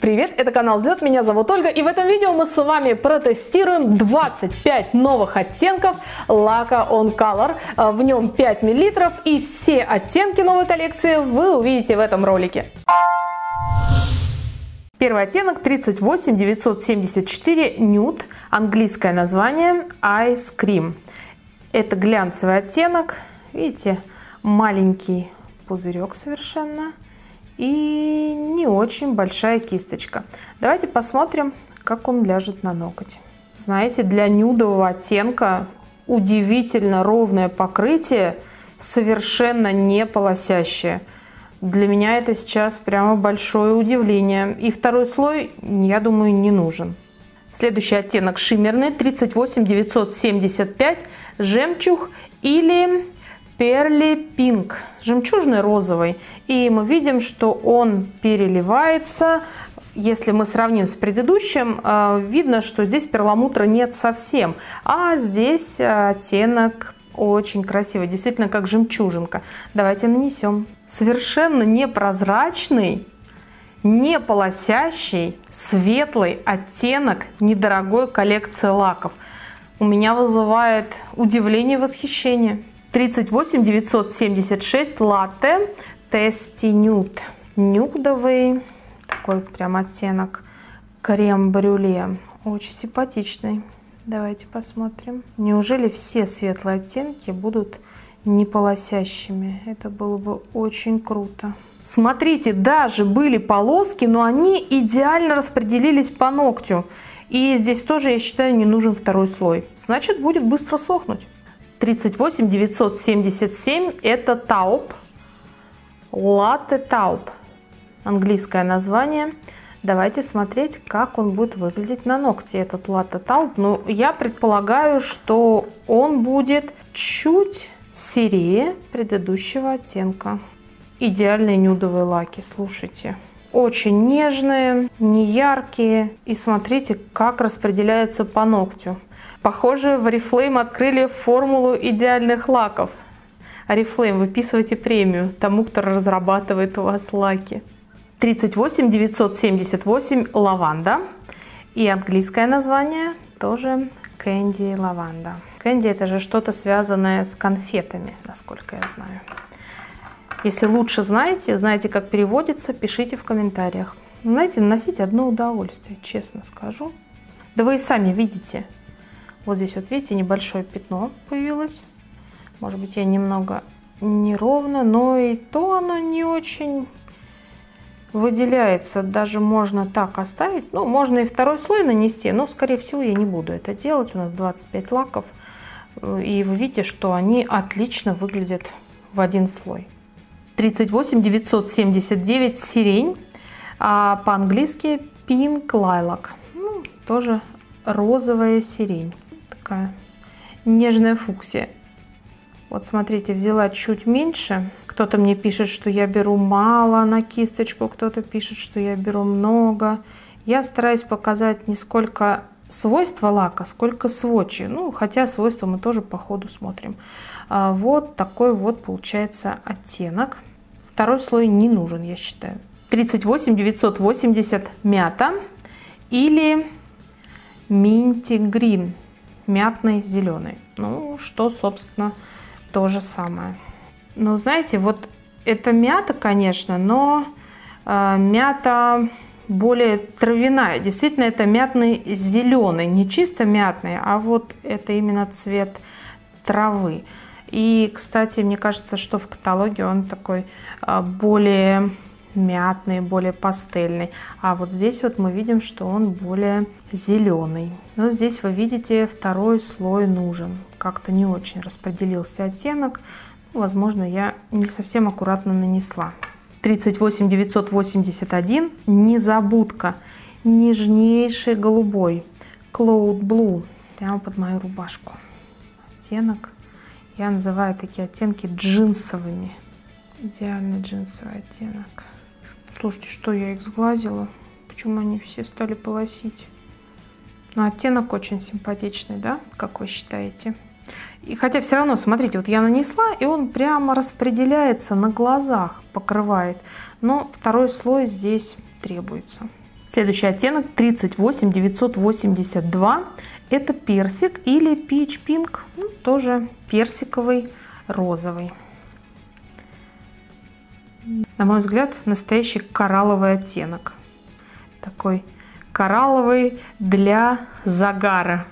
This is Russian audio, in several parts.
Привет, это канал Взлет, меня зовут Ольга, и в этом видео мы с вами протестируем 25 новых оттенков лака On Color. В нем 5 мл, и все оттенки новой коллекции вы увидите в этом ролике. Первый оттенок 38974 Nude, английское название Ice Cream. Это глянцевый оттенок, видите, маленький пузырек совершенно. И не очень большая кисточка. Давайте посмотрим, как он ляжет на ноготь. Знаете, для нюдового оттенка удивительно ровное покрытие, совершенно не полосящее. Для меня это сейчас прямо большое удивление. И второй слой, я думаю, не нужен. Следующий оттенок шиммерный 38975 жемчуг или Pearly Pink, жемчужный розовый. И мы видим, что он переливается. Если мы сравним с предыдущим, видно, что здесь перламутра нет совсем. А здесь оттенок очень красивый, действительно как жемчужинка. Давайте нанесем. Совершенно непрозрачный, не полосящий, светлый оттенок недорогой коллекции лаков. У меня вызывает удивление и восхищение. 38976 латте Tasty Nude. Нюдовый такой прям оттенок крем-брюле. Очень симпатичный. Давайте посмотрим. Неужели все светлые оттенки будут не полосящими? Это было бы очень круто. Смотрите, даже были полоски, но они идеально распределились по ногтю. И здесь тоже, я считаю, не нужен второй слой. Значит, будет быстро сохнуть. 38977 это Taupe, Latte Taupe, английское название. Давайте смотреть, как он будет выглядеть на ногте, этот Latte Taupe. Ну, я предполагаю, что он будет чуть серее предыдущего оттенка. Идеальные нюдовые лаки, слушайте. Очень нежные, не яркие. И смотрите, как распределяется по ногтю. Похоже, в Oriflame открыли формулу идеальных лаков. Oriflame, выписывайте премию тому, кто разрабатывает у вас лаки. 38978 лаванда. И английское название тоже Candy Lavanda. Candy — это же что-то связанное с конфетами, насколько я знаю. Если лучше знаете, как переводится, пишите в комментариях. Знаете, наносить одно удовольствие, честно скажу. Да вы и сами видите. Вот здесь вот видите, небольшое пятно появилось. Может быть, я немного неровно, но и то оно не очень выделяется. Даже можно так оставить. Ну, можно и второй слой нанести, но, скорее всего, я не буду это делать. У нас 25 лаков. И вы видите, что они отлично выглядят в один слой. 38979 сирень. А по-английски Pink Lilac. Ну, тоже розовая сирень. Такая нежная фуксия. Вот смотрите, взяла чуть меньше. Кто-то мне пишет, что я беру мало на кисточку, кто-то пишет, что я беру много. Я стараюсь показать не сколько свойства лака, сколько сводчи. Ну, хотя свойства мы тоже по ходу смотрим. Вот такой вот получается оттенок. Второй слой не нужен, я считаю. 38980 мята или Minty Green. Мятный зеленый. Ну, что, собственно, то же самое. Ну, знаете, вот это мята, конечно, но мята более травяная. Действительно, это мятный зеленый. Не чисто мятный, а вот это именно цвет травы. И, кстати, мне кажется, что в каталоге он такой более мятный, более пастельный. А вот здесь вот мы видим, что он более зеленый. Но здесь вы видите, второй слой нужен. Как-то не очень распределился оттенок. Ну, возможно, я не совсем аккуратно нанесла. 38981 незабудка. Нежнейший голубой. Cloud Blue. Прямо под мою рубашку. Оттенок. Я называю такие оттенки джинсовыми. Идеальный джинсовый оттенок. Слушайте, что я их сглазила? Почему они все стали полосить? Но оттенок очень симпатичный, да? Как вы считаете? И хотя все равно, смотрите, вот я нанесла, и он прямо распределяется на глазах, покрывает. Но второй слой здесь требуется. Следующий оттенок 38982. Это персик или Peach Pink, ну, тоже персиковый, розовый. На мой взгляд, настоящий коралловый оттенок. Такой коралловый для загара.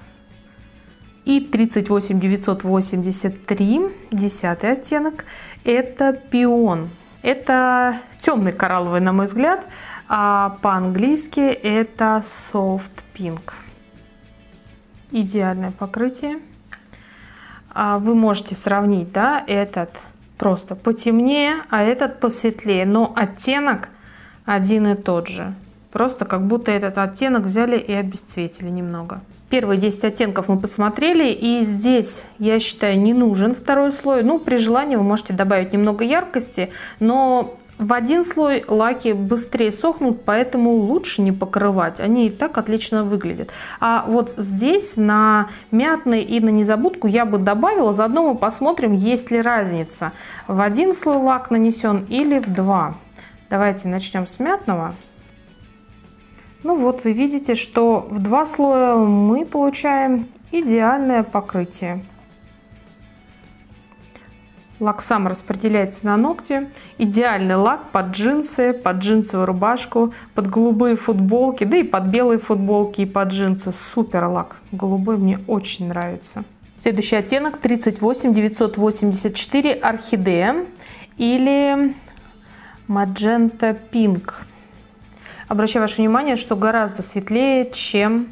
И 38983, 10-й оттенок, это пион. Это темный коралловый, на мой взгляд, а по-английски это soft pink. Идеальное покрытие. Вы можете сравнить, да, этот просто потемнее, а этот посветлее, но оттенок один и тот же. Просто как будто этот оттенок взяли и обесцветили немного. Первые 10 оттенков мы посмотрели, и здесь, я считаю, не нужен второй слой. Ну, при желании вы можете добавить немного яркости, но в один слой лаки быстрее сохнут, поэтому лучше не покрывать. Они и так отлично выглядят. А вот здесь на мятный и на незабудку я бы добавила. Заодно мы посмотрим, есть ли разница. В один слой лак нанесен или в два. Давайте начнем с мятного. Ну вот вы видите, что в два слоя мы получаем идеальное покрытие. Лак сам распределяется на ногти. Идеальный лак под джинсы, под джинсовую рубашку, под голубые футболки, да и под белые футболки и под джинсы. Супер лак. Голубой мне очень нравится. Следующий оттенок 38984 орхидея или Magenta Pink. Обращаю ваше внимание, что гораздо светлее, чем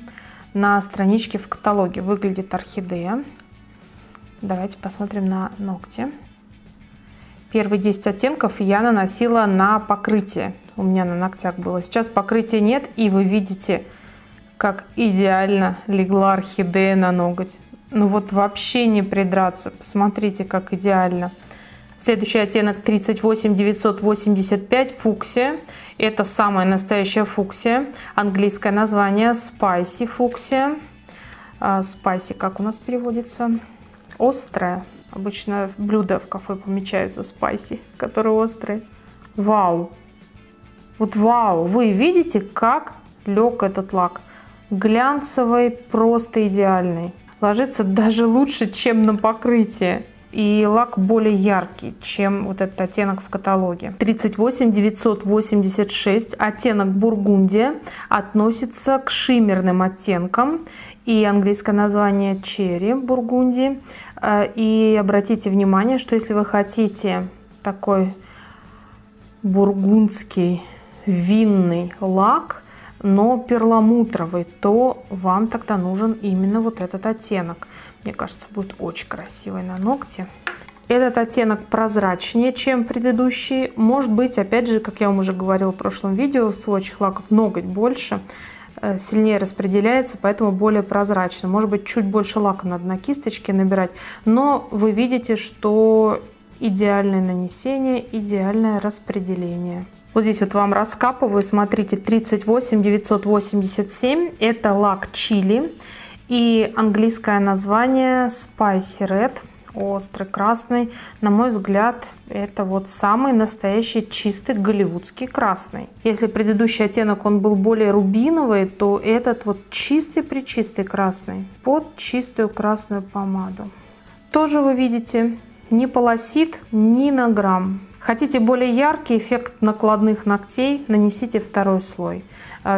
на страничке в каталоге выглядит орхидея. Давайте посмотрим на ногти. Первые 10 оттенков я наносила на покрытие. У меня на ногтях было. Сейчас покрытия нет, и вы видите, как идеально легла орхидея на ноготь. Ну вот вообще не придраться. Посмотрите, как идеально. Следующий оттенок 38985 фуксия. Это самая настоящая фуксия. Английское название Spicy фуксия. Spicy, как у нас переводится? Острая. Обычно блюда в кафе помечаются spicy, которые острые. Вау! Вот вау! Вы видите, как лег этот лак? Глянцевый, просто идеальный. Ложится даже лучше, чем на покрытие. И лак более яркий, чем вот этот оттенок в каталоге. 38986, оттенок бургундия, относится к шиммерным оттенкам. И английское название черри бургундии. И обратите внимание, что если вы хотите такой бургундский винный лак, но перламутровый, то вам тогда нужен именно вот этот оттенок. Мне кажется, будет очень красивый на ногте. Этот оттенок прозрачнее, чем предыдущий. Может быть, опять же, как я вам уже говорила в прошлом видео, в сводчих лаков ноготь больше, сильнее распределяется, поэтому более прозрачно. Может быть, чуть больше лака надо на кисточке набирать. Но вы видите, что идеальное нанесение, идеальное распределение. Вот здесь вот вам раскапываю, смотрите, 38987, это лак чили. И английское название Spicy Red, острый красный. На мой взгляд, это вот самый настоящий чистый голливудский красный. Если предыдущий оттенок он был более рубиновый, то этот вот чистый-пречистый красный под чистую красную помаду. Тоже вы видите, не полосит ни на грамм. Хотите более яркий эффект накладных ногтей, нанесите второй слой.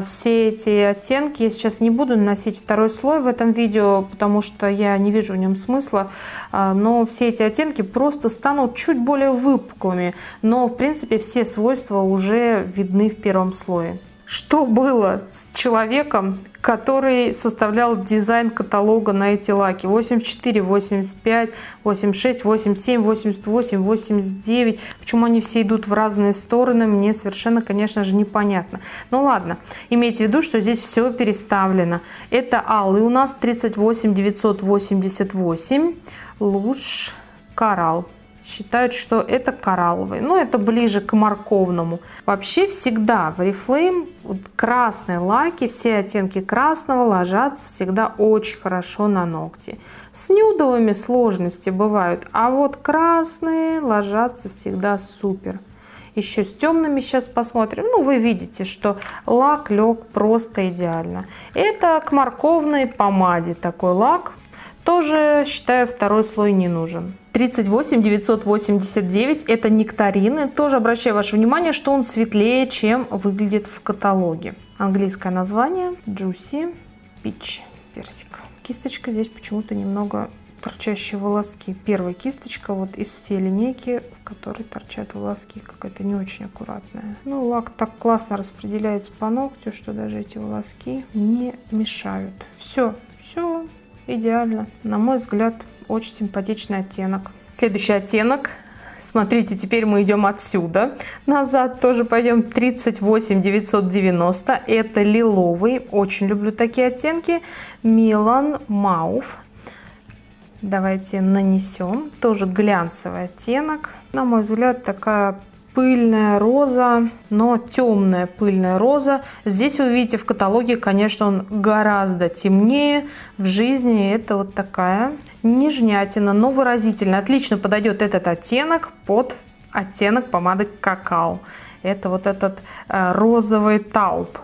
Все эти оттенки я сейчас не буду наносить второй слой в этом видео, потому что я не вижу в нем смысла. Но все эти оттенки просто станут чуть более выпуклыми. Но в принципе все свойства уже видны в первом слое. Что было с человеком, который составлял дизайн каталога на эти лаки? 84, 85, 86, 87, 88, 89. Почему они все идут в разные стороны, мне совершенно, конечно же, непонятно. Ну ладно, имейте в виду, что здесь все переставлено. Это алый у нас 38988, луж коралл. Считают, что это коралловый, но это ближе к морковному. Вообще всегда в Oriflame красные лаки, все оттенки красного ложатся всегда очень хорошо на ногти. С нюдовыми сложности бывают, а вот красные ложатся всегда супер. еще с темными сейчас посмотрим. Ну, вы видите, что лак лег просто идеально. Это к морковной помаде такой лак. Тоже, считаю, второй слой не нужен. 38 989 это нектарины. Тоже обращаю ваше внимание, что он светлее, чем выглядит в каталоге. Английское название Juicy Peach, персик. Кисточка здесь почему-то немного торчащие волоски. Первая кисточка вот из всей линейки, в которой торчат волоски, какая-то не очень аккуратная. Ну, лак так классно распределяется по ногтю, что даже эти волоски не мешают. Все идеально. На мой взгляд, очень симпатичный оттенок. Следующий оттенок. Смотрите, теперь мы идем отсюда. Назад тоже пойдем. 38 990. Это лиловый. Очень люблю такие оттенки. Milan Mauve. Давайте нанесем. Тоже глянцевый оттенок. На мой взгляд, такая пыльная роза, но темная пыльная роза. Здесь вы видите в каталоге, конечно, он гораздо темнее. В жизни это вот такая нежнятина, но выразительно. Отлично подойдет этот оттенок под оттенок помады какао. Это вот этот розовый тауп.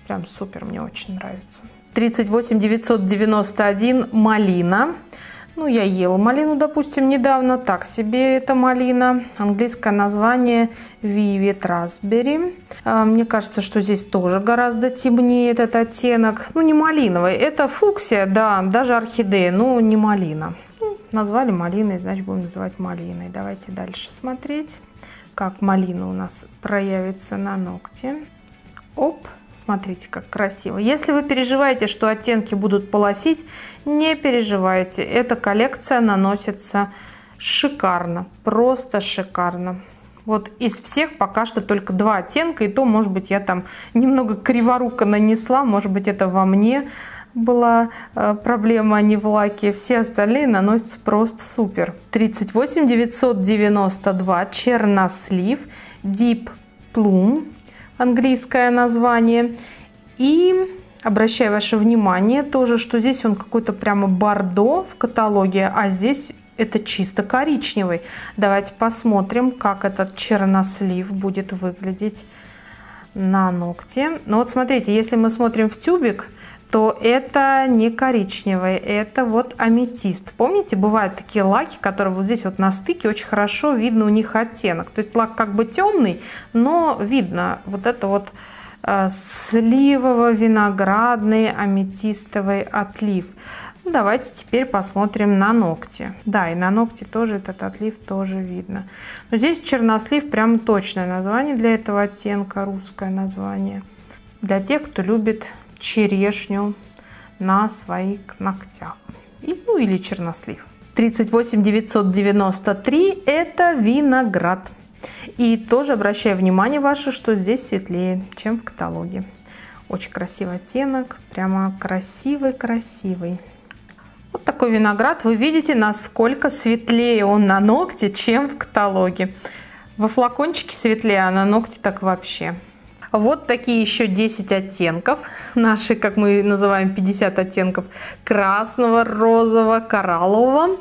Прям супер, мне очень нравится. 38 991 малина. Ну, я ела малину, допустим, недавно. Так себе эта малина. Английское название Vivid Raspberry. Мне кажется, что здесь тоже гораздо темнее этот оттенок. Ну, не малиновый. Это фуксия, да, даже орхидея, но не малина. Ну, назвали малиной, значит, будем называть малиной. Давайте дальше смотреть, как малина у нас проявится на ногте. Оп. Смотрите, как красиво. Если вы переживаете, что оттенки будут полосить, не переживайте. Эта коллекция наносится шикарно, просто шикарно. Вот из всех пока что только 2 оттенка, и то, может быть, я там немного криворуко нанесла, может быть, это во мне была проблема, а не в лаке. Все остальные наносятся просто супер. 38 992 чернослив Deep Plum. Английское название. И обращаю ваше внимание тоже, что здесь он какой-то прямо бордо в каталоге, а здесь это чисто коричневый. Давайте посмотрим, как этот чернослив будет выглядеть на ногте. Ну вот смотрите, если мы смотрим в тюбик, то это не коричневый, это вот аметист. Помните, бывают такие лаки, которые вот здесь вот на стыке очень хорошо видно у них оттенок. То есть лак как бы темный, но видно вот это вот сливово-виноградный аметистовый отлив. Ну, давайте теперь посмотрим на ногти. Да, и на ногти тоже этот отлив тоже видно. Но здесь чернослив прям точное название для этого оттенка, русское название. Для тех, кто любит черешню на своих ногтях. Ну или чернослив. 38 993 это виноград. И тоже обращаю внимание ваше, что здесь светлее, чем в каталоге. Очень красивый оттенок, прямо красивый-красивый. Вот такой виноград. Вы видите, насколько светлее он на ногте, чем в каталоге. Во флакончике светлее, а на ногте так вообще. Вот такие еще 10 оттенков. Наши, как мы называем, 50 оттенков красного, розового, кораллового.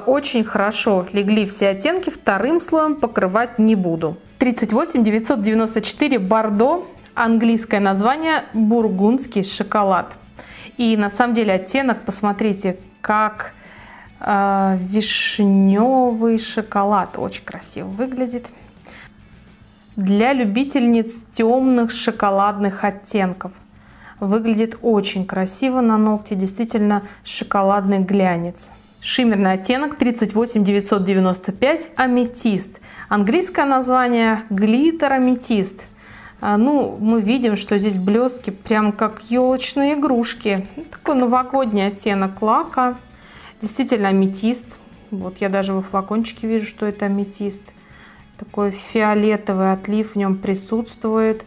Очень хорошо легли все оттенки. Вторым слоем покрывать не буду. 38 994 бордо. Английское название бургундский шоколад. И на самом деле оттенок, посмотрите, как вишневый шоколад. Очень красиво выглядит. Для любительниц темных шоколадных оттенков. Выглядит очень красиво на ногте, действительно шоколадный глянец. Шиммерный оттенок 38 995 аметист. Английское название глиттер аметист. Ну, мы видим, что здесь блестки прям как елочные игрушки. Такой новогодний оттенок лака. Действительно аметист. Вот я даже во флакончике вижу, что это аметист. Такой фиолетовый отлив в нем присутствует.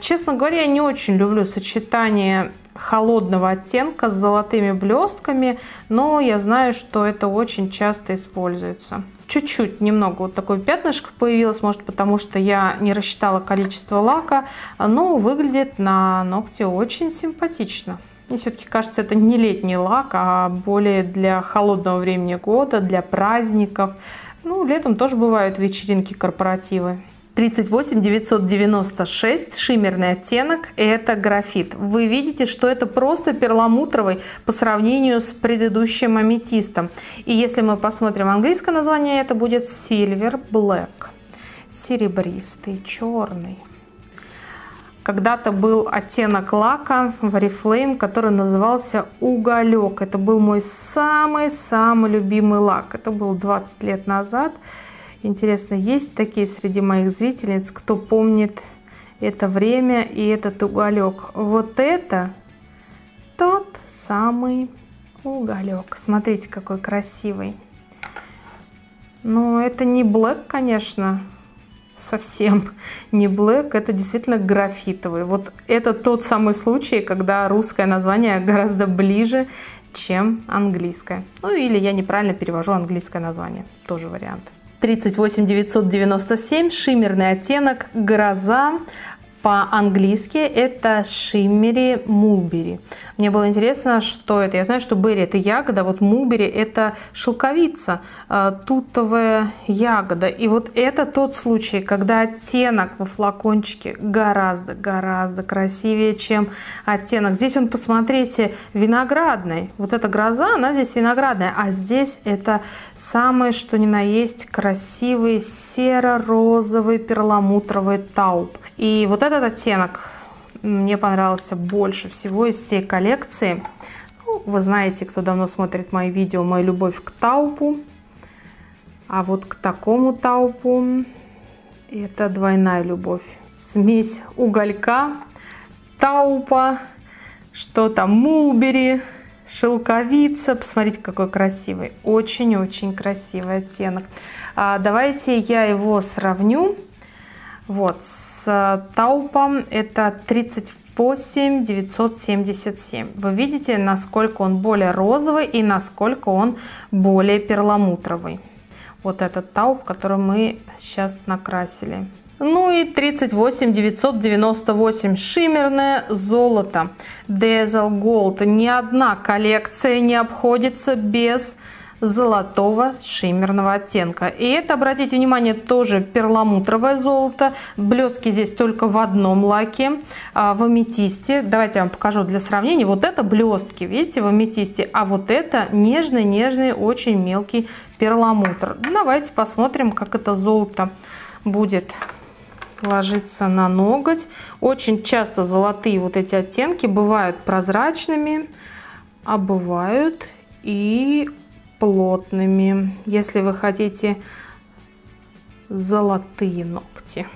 Честно говоря, я не очень люблю сочетание холодного оттенка с золотыми блестками, но я знаю, что это очень часто используется. Чуть-чуть, немного вот такое пятнышко появилось, может потому что я не рассчитала количество лака, но выглядит на ногте очень симпатично. Мне все-таки кажется, это не летний лак, а более для холодного времени года, для праздников. Ну, летом тоже бывают вечеринки, корпоративы. 38 996, шиммерный оттенок, это графит. Вы видите, что это просто перламутровый по сравнению с предыдущим аметистом. И если мы посмотрим английское название, это будет Silver Black, серебристый, черный. Когда-то был оттенок лака в Oriflame, который назывался уголек. Это был мой самый-самый любимый лак. Это было 20 лет назад. Интересно, есть такие среди моих зрительниц, кто помнит это время и этот уголек? Вот это тот самый уголек. Смотрите, какой красивый. Но это не блэк, конечно, совсем не блэк. Это действительно графитовый. Вот это тот самый случай, когда русское название гораздо ближе, чем английское. Ну или я неправильно перевожу английское название. Тоже вариант. 38 997, шиммерный оттенок, гроза. По-английски это Shimmery Mulberry. Мне было интересно, что это. Я знаю, что берри это ягода, вот мулбери это шелковица, тутовая ягода. И вот это тот случай, когда оттенок во флакончике гораздо красивее, чем оттенок. Здесь он, посмотрите, виноградный. Вот эта гроза, она здесь виноградная, а здесь это самое, что ни на есть, красивый серо-розовый перламутровый тауп. И вот этот оттенок мне понравился больше всего из всей коллекции. Ну, вы знаете, кто давно смотрит мои видео, моя любовь к таупу. А вот к такому таупу это двойная любовь. Смесь уголька, таупа, что там, мулбери, шелковица. Посмотрите, какой красивый. Очень-очень красивый оттенок. Давайте я его сравню. Вот, с таупом это 38 977. Вы видите, насколько он более розовый и насколько он более перламутровый. Вот этот тауп, который мы сейчас накрасили. Ну и 38 998, шиммерное золото, Dazzle Gold. Ни одна коллекция не обходится без золотого шиммерного оттенка. И это, обратите внимание, тоже перламутровое золото. Блестки здесь только в одном лаке, в аметисте. Давайте я вам покажу для сравнения. Вот это блестки, видите, в аметисте, а вот это нежный, очень мелкий перламутр. Давайте посмотрим, как это золото будет ложиться на ноготь. Очень часто золотые вот эти оттенки бывают прозрачными, а бывают и плотными. Если вы хотите золотые ногти,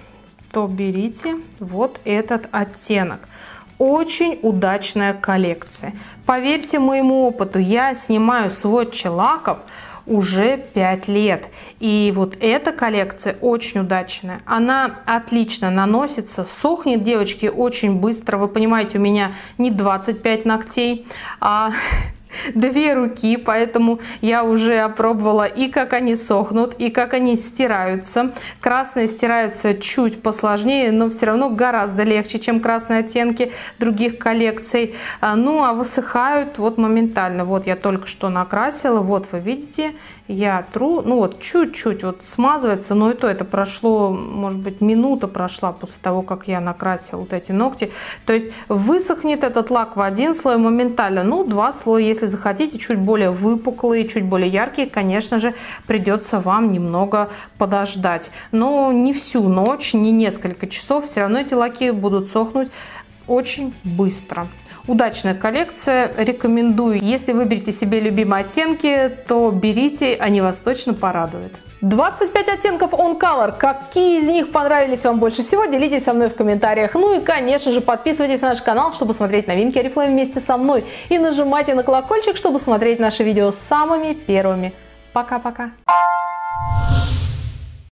то берите вот этот оттенок. Очень удачная коллекция. Поверьте моему опыту, я снимаю сводчи лаков уже 5 лет. И вот эта коллекция очень удачная. Она отлично наносится, сохнет, девочки, очень быстро. Вы понимаете, у меня не 25 ногтей, а 2 руки, поэтому я уже опробовала и как они сохнут, и как они стираются. Красные стираются чуть посложнее, но все равно гораздо легче, чем красные оттенки других коллекций. Ну а высыхают вот моментально. Вот я только что накрасила, вот вы видите, я тру, ну вот чуть-чуть вот смазывается, но и то это прошло, может быть, минута прошла после того, как я накрасила вот эти ногти. То есть высохнет этот лак в 1 слой моментально, ну 2 слоя, если захотите, чуть более выпуклые, чуть более яркие, конечно же, придется вам немного подождать. Но не всю ночь, не несколько часов, все равно эти лаки будут сохнуть очень быстро. Удачная коллекция, рекомендую. Если выберете себе любимые оттенки, то берите, они вас точно порадуют. 25 оттенков On Color. Какие из них понравились вам больше всего? Делитесь со мной в комментариях. Ну и, конечно же, подписывайтесь на наш канал, чтобы смотреть новинки Oriflame вместе со мной. И нажимайте на колокольчик, чтобы смотреть наши видео самыми первыми. Пока-пока!